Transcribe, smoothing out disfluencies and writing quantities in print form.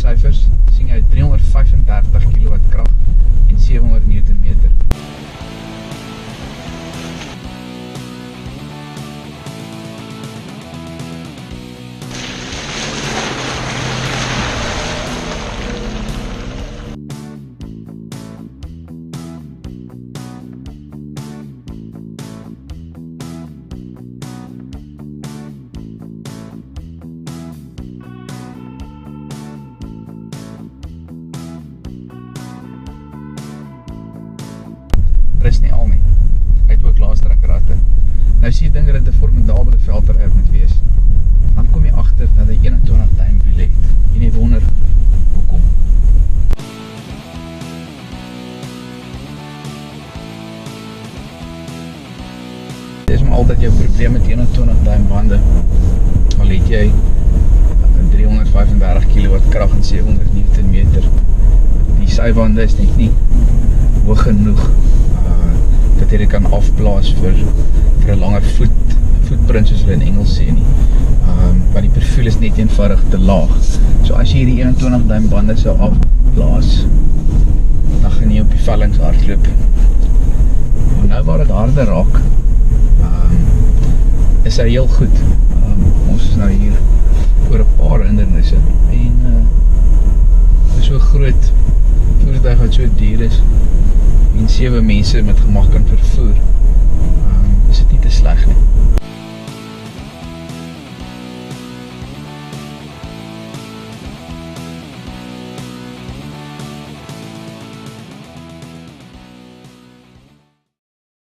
syfers, sien jy 335 kW krag en 700 Newtonmeter. Is nie al nie. Hy het ook laastrekratte. Nou sien jy dink dat dit 'n formidabele veltererf moet wees. Dan kom jy agter dat hy 21 duim wiele het. En jy wonder hoekom. Dit is maar altyd jou probleem met 21 duim bande. Al het jy 335 kW krag en 700 Newtonmeter. Die sybande is net nie hoog genoeg dat jy dit kan afblaas vir 'n langer footprint soos hulle in Engels sê nie. Want die profiel is net eenvoudig te laag. So as jy hierdie 21 duim bande sou afblaas, dan gaan jy op die vellings hardloop. Maar nou waar dit harder raak, is hy heel goed. Ons is nou hier oor 'n paar hindernisse en so groot voertuig wat so duur is en 7 mense met gemak kan vervoer.